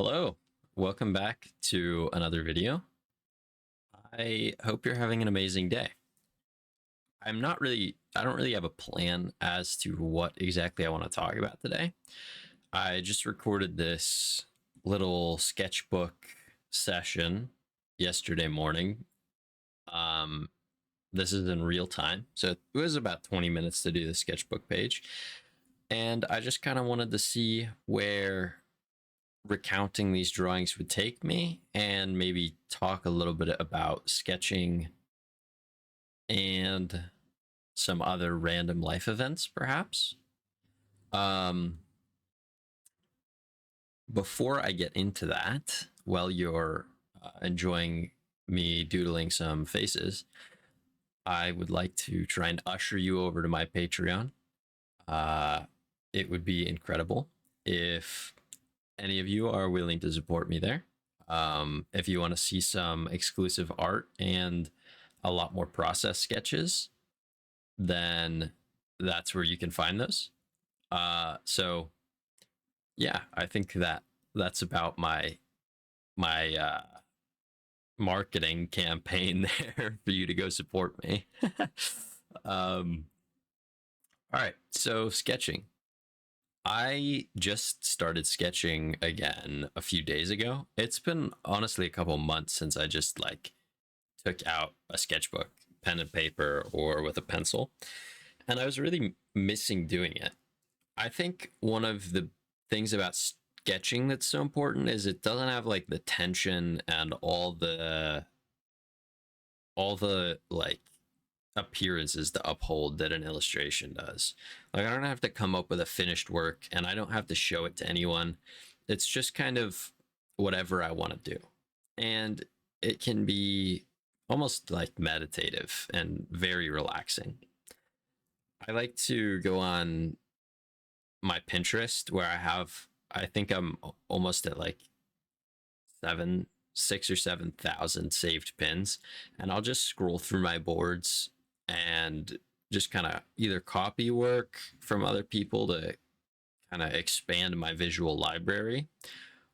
Hello, welcome back to another video. I hope you're having an amazing day. I don't really have a plan as to what exactly I want to talk about today. I just recorded this little sketchbook session yesterday morning. Um, this is in real time, so it was about 20 minutes to do the sketchbook page. And I just kind of wanted to see where recounting these drawings would take me and maybe talk a little bit about sketching and some other random life events, perhaps. Um, Before I get into that, while you're enjoying me doodling some faces, I would like to try and usher you over to my Patreon. Uh, it would be incredible if any of you are willing to support me there. If you want to see some exclusive art and a lot more process sketches, then that's where you can find those. So yeah, I think that's about my marketing campaign there for you to go support me. um, all right, so sketching. I just started sketching again a few days ago. It's been honestly a couple months since I just like took out a sketchbook, pen and paper, or with a pencil. And I was really missing doing it. I think one of the things about sketching that's so important is it doesn't have like the tension and all the like appearances to uphold that an illustration does. Like I don't have to come up with a finished work and I don't have to show it to anyone. It's just kind of whatever I want to do. And it can be almost like meditative and very relaxing. I like to go on my Pinterest where I think I'm almost at like 6 or 7 thousand saved pins, and I'll just scroll through my boards and just kind of either copy work from other people to kind of expand my visual library,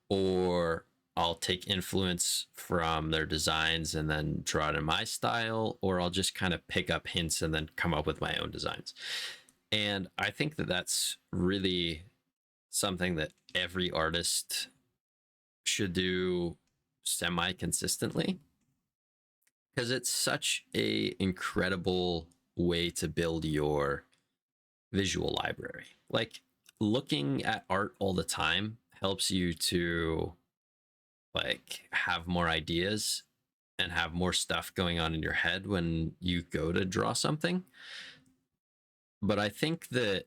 or I'll take influence from their designs and then draw it in my style, or I'll just kind of pick up hints and then come up with my own designs. And I think that that's really something that every artist should do semi consistently, because it's such a incredible way to build your visual library. Like looking at art all the time helps you to like have more ideas and have more stuff going on in your head when you go to draw something. But I think that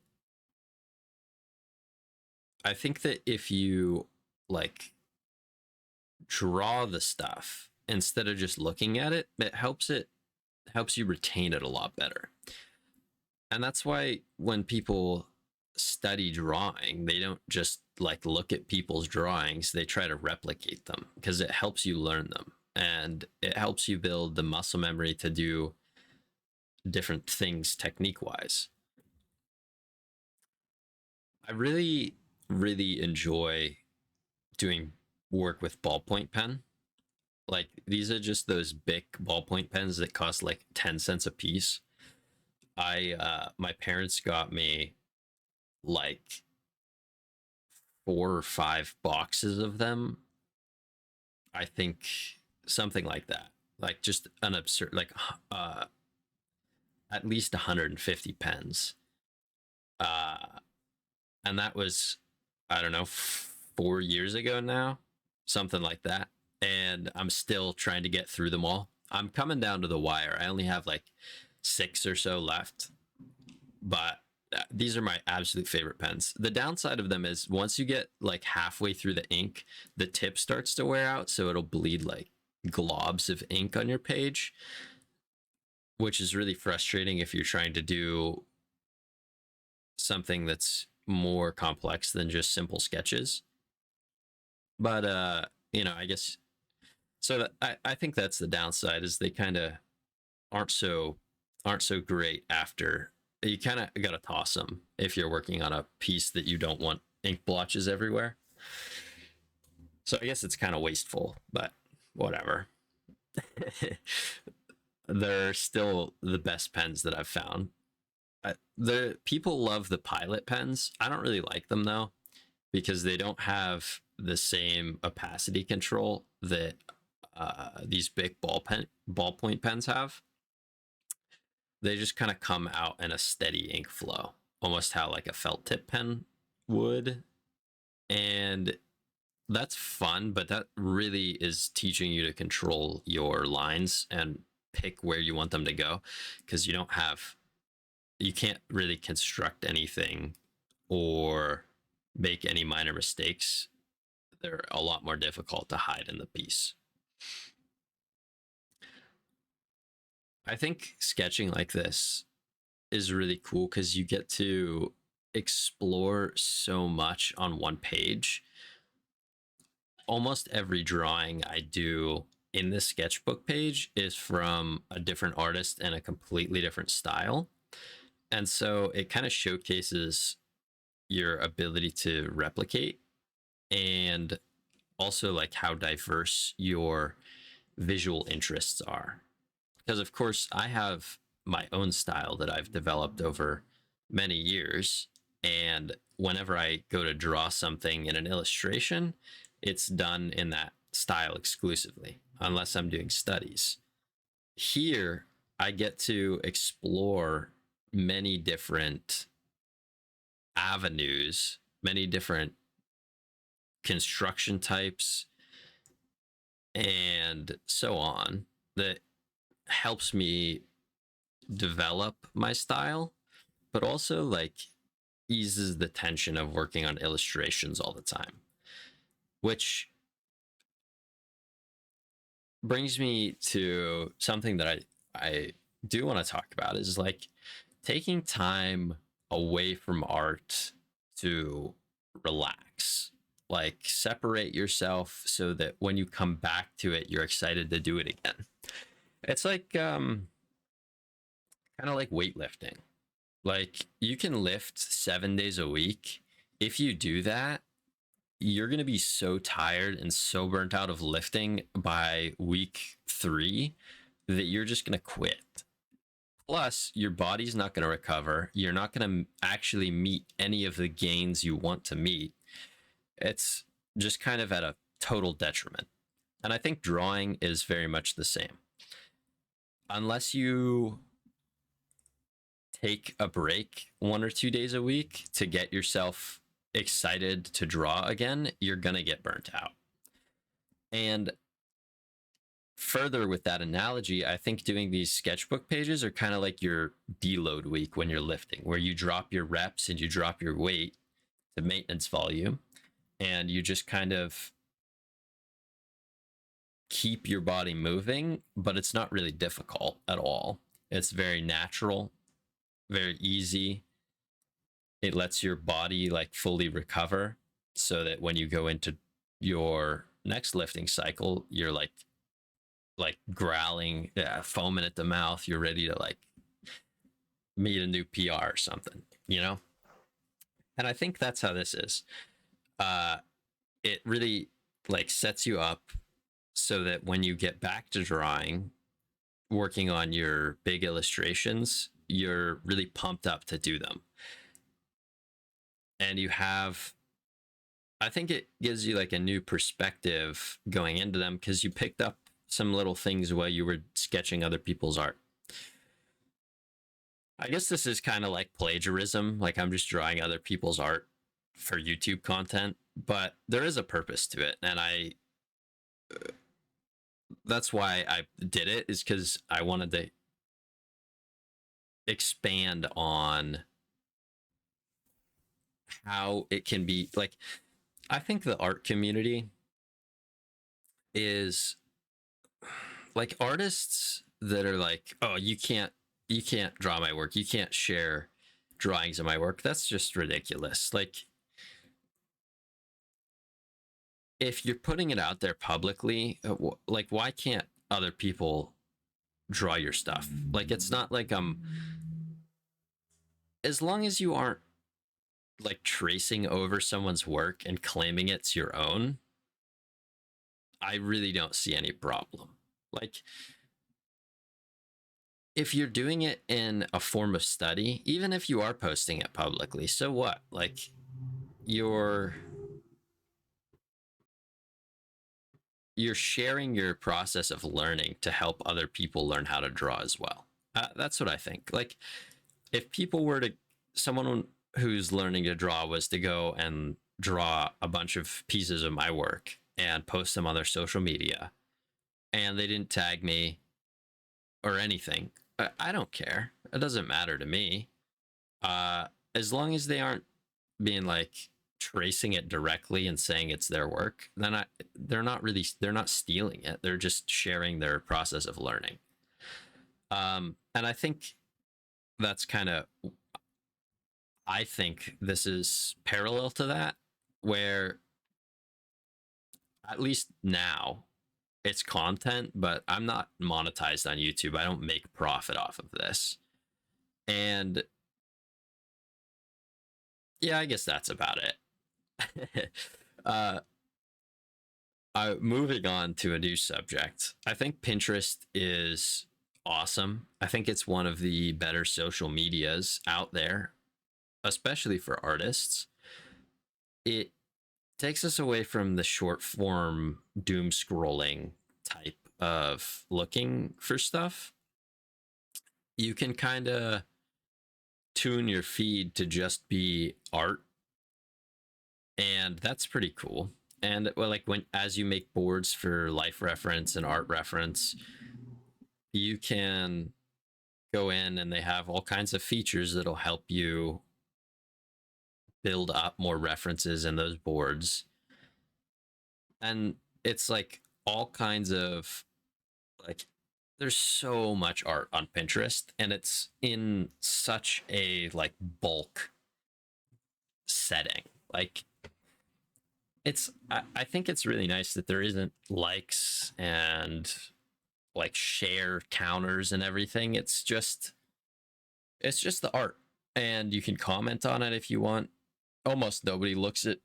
if you like draw the stuff instead of just looking at it, it helps you retain it a lot better. And that's why when people study drawing, they don't just like look at people's drawings, they try to replicate them because it helps you learn them and it helps you build the muscle memory to do different things technique wise. I really, really enjoy doing work with ballpoint pen. Like these are just those big ballpoint pens that cost like 10 cents a piece. My parents got me like 4 or 5 boxes of them. I think something like that. Like just an absurd like at least 150 pens. Uh and that was, I don't know, 4 years ago now, something like that. And I'm still trying to get through them all. I'm coming down to the wire. I only have like 6 or so left, but these are my absolute favorite pens. The downside of them is once you get like halfway through the ink, the tip starts to wear out, so it'll bleed like globs of ink on your page, which is really frustrating if you're trying to do something that's more complex than just simple sketches. But I guess so that I think that's the downside is they kind of aren't so aren't so great after. You kind of got to toss them if you're working on a piece that you don't want ink blotches everywhere. So I guess it's kind of wasteful, but whatever. They're still the best pens that I've found. The people love the Pilot pens. I don't really like them though, because they don't have the same opacity control that these big ballpoint pens have. They just kind of come out in a steady ink flow, almost how like a felt tip pen would. And that's fun, but that really is teaching you to control your lines and pick where you want them to go, because you can't really construct anything or make any minor mistakes. They're a lot more difficult to hide in the piece. I think sketching like this is really cool because you get to explore so much on one page. Almost every drawing I do in this sketchbook page is from a different artist and a completely different style. And so it kind of showcases your ability to replicate, and also like how diverse your visual interests are. Because of course I have my own style that I've developed over many years, and whenever I go to draw something in an illustration, it's done in that style exclusively, unless I'm doing studies. Here, I get to explore many different avenues, many different construction types, and so on, that helps me develop my style, but also like eases the tension of working on illustrations all the time, which brings me to something that I do want to talk about, is like taking time away from art to relax. Like separate yourself so that when you come back to it, you're excited to do it again. It's like kind of like weightlifting. Like you can lift 7 days a week. If you do that, you're going to be so tired and so burnt out of lifting by week 3 that you're just going to quit. Plus, your body's not going to recover. You're not going to actually meet any of the gains you want to meet. It's just kind of at a total detriment. And I think drawing is very much the same. Unless you take a break 1 or 2 days a week to get yourself excited to draw again, you're going to get burnt out. And further with that analogy, I think doing these sketchbook pages are kind of like your deload week when you're lifting, where you drop your reps and you drop your weight to maintenance volume, and you just kind of keep your body moving, but it's not really difficult at all. It's very natural, very easy. It lets your body like fully recover, so that when you go into your next lifting cycle, you're like growling, foaming at the mouth. You're ready to like meet a new PR or something, you know? And I think that's how this is. Uh, it really like sets you up so that when you get back to drawing, working on your big illustrations, you're really pumped up to do them. And I think it gives you like a new perspective going into them, because you picked up some little things while you were sketching other people's art. I guess this is kind of like plagiarism. Like I'm just drawing other people's art for YouTube content, but there is a purpose to it. And that's why I did it, is because I wanted to expand on how it can be like, I think the art community is like artists that are like, oh, you can't draw my work, you can't share drawings of my work. That's just ridiculous. Like if you're putting it out there publicly, like why can't other people draw your stuff? Like it's not like as long as you aren't like tracing over someone's work and claiming it's your own, I really don't see any problem. Like, if you're doing it in a form of study, even if you are posting it publicly, so what? Like, you're you're sharing your process of learning to help other people learn how to draw as well. That's what I think. Like, if people were to, someone who's learning to draw was to go and draw a bunch of pieces of my work and post them on their social media, and they didn't tag me or anything, I don't care. It doesn't matter to me. Uh, as long as they aren't being like tracing it directly and saying it's their work, then they're not stealing it. They're just sharing their process of learning. And I think that's kind of, I think this is parallel to that, where at least now it's content, but I'm not monetized on YouTube. I don't make profit off of this. And yeah, I guess that's about it. uh, Moving on to a new subject. I think Pinterest is awesome. I think it's one of the better social medias out there, especially for artists. It takes us away from the short form doom scrolling type of looking for stuff. You can kind of tune your feed to just be art, and that's pretty cool. And well, like when as you make boards for life reference and art reference, you can go in and they have all kinds of features that'll help you build up more references in those boards. And it's like all kinds of, like, there's so much art on Pinterest, and it's in such a like bulk setting. Like, I think it's really nice that there isn't likes and like share counters and everything. It's just the art, and you can comment on it if you want. Almost nobody looks at,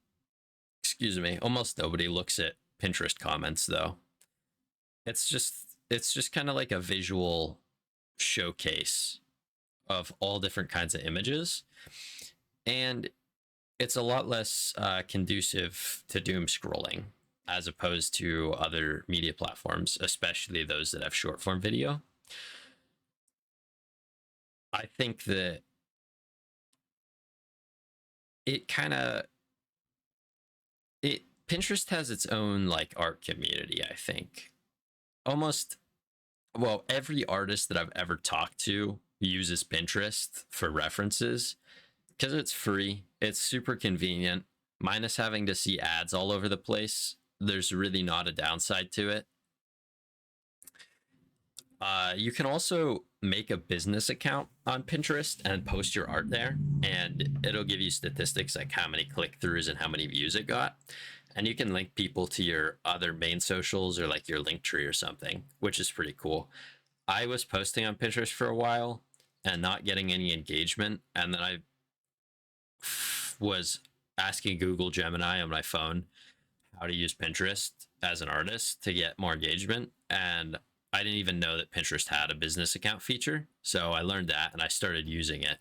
excuse me, almost nobody looks at Pinterest comments though. It's just kind of like a visual showcase of all different kinds of images, and it's a lot less conducive to doom scrolling as opposed to other media platforms, especially those that have short form video. I think that it kind of it Pinterest has its own like art community, I think. Almost, well, every artist that I've ever talked to uses Pinterest for references because it's free. It's super convenient. Minus having to see ads all over the place, there's really not a downside to it. You can also make a business account on Pinterest and post your art there, and it'll give you statistics like how many click throughs and how many views it got. And you can link people to your other main socials or like your link tree or something, which is pretty cool. I was posting on Pinterest for a while and not getting any engagement, and then I was asking Google Gemini on my phone how to use Pinterest as an artist to get more engagement. And I didn't even know that Pinterest had a business account feature. So I learned that and I started using it.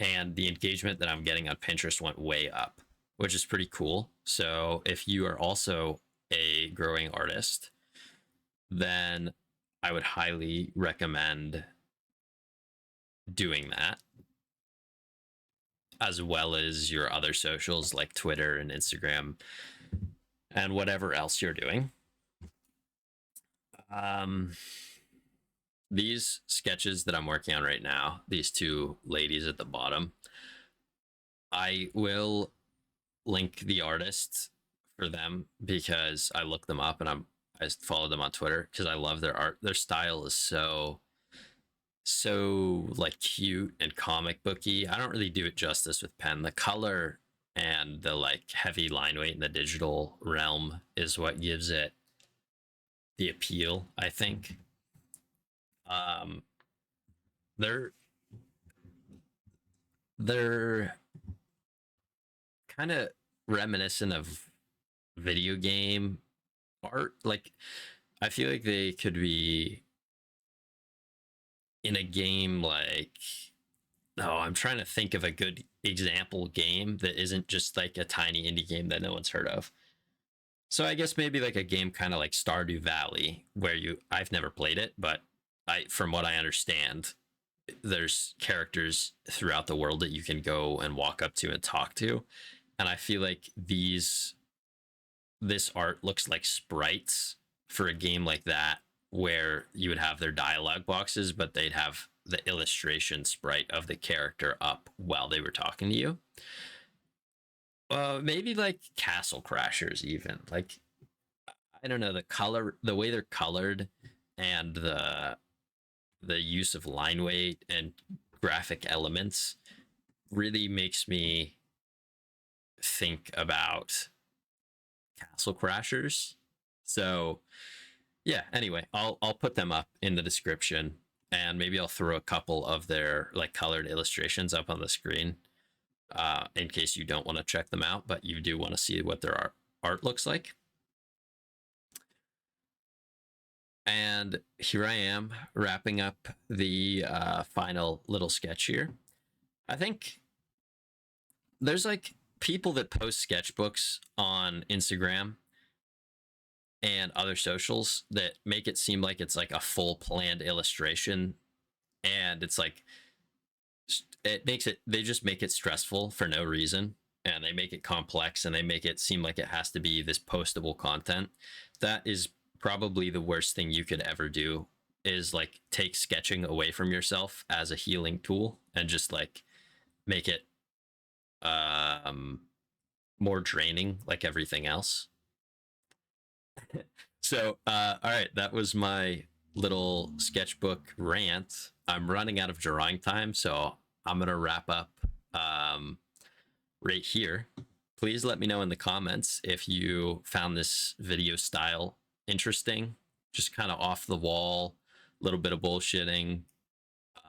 And the engagement that I'm getting on Pinterest went way up, which is pretty cool. So if you are also a growing artist, then I would highly recommend doing that, as well as your other socials like Twitter and Instagram and whatever else you're doing. Um, these sketches that I'm working on right now, these two ladies at the bottom, I will link the artists for them because I look them up and I follow them on Twitter because I love their art. Their style is so like cute and comic booky. I don't really do it justice with pen. The color and the like heavy line weight in the digital realm is what gives it the appeal, I think. Um, they're they're kind of reminiscent of video game art, like I feel like they could be in a game like, oh, I'm trying to think of a good example game that isn't just like a tiny indie game that no one's heard of. So I guess maybe like a game kind of like Stardew Valley, where I've never played it, but from what I understand, there's characters throughout the world that you can go and walk up to and talk to, and I feel like this art looks like sprites for a game like that, where you would have their dialogue boxes, but they'd have the illustration sprite of the character up while they were talking to you. Maybe like Castle Crashers, even like, I don't know, the color, the way they're colored, and the use of line weight and graphic elements really makes me think about Castle Crashers. So yeah, anyway, I'll put them up in the description, and maybe I'll throw a couple of their like colored illustrations up on the screen, in case you don't want to check them out, but you do want to see what their art looks like. And here I am wrapping up the final little sketch here. I think there's like people that post sketchbooks on Instagram and other socials that make it seem like it's like a full planned illustration, and it's like, they just make it stressful for no reason, and they make it complex, and they make it seem like it has to be this postable content. That is probably the worst thing you could ever do, is like take sketching away from yourself as a healing tool and just like make it um more draining like everything else. So all right, that was my little sketchbook rant. I'm running out of drawing time, so I'm gonna wrap up um right here. Please let me know in the comments if you found this video style interesting, just kind of off the wall, a little bit of bullshitting.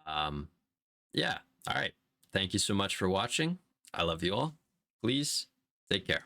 um yeah, all right, thank you so much for watching. I love you all. Please take care.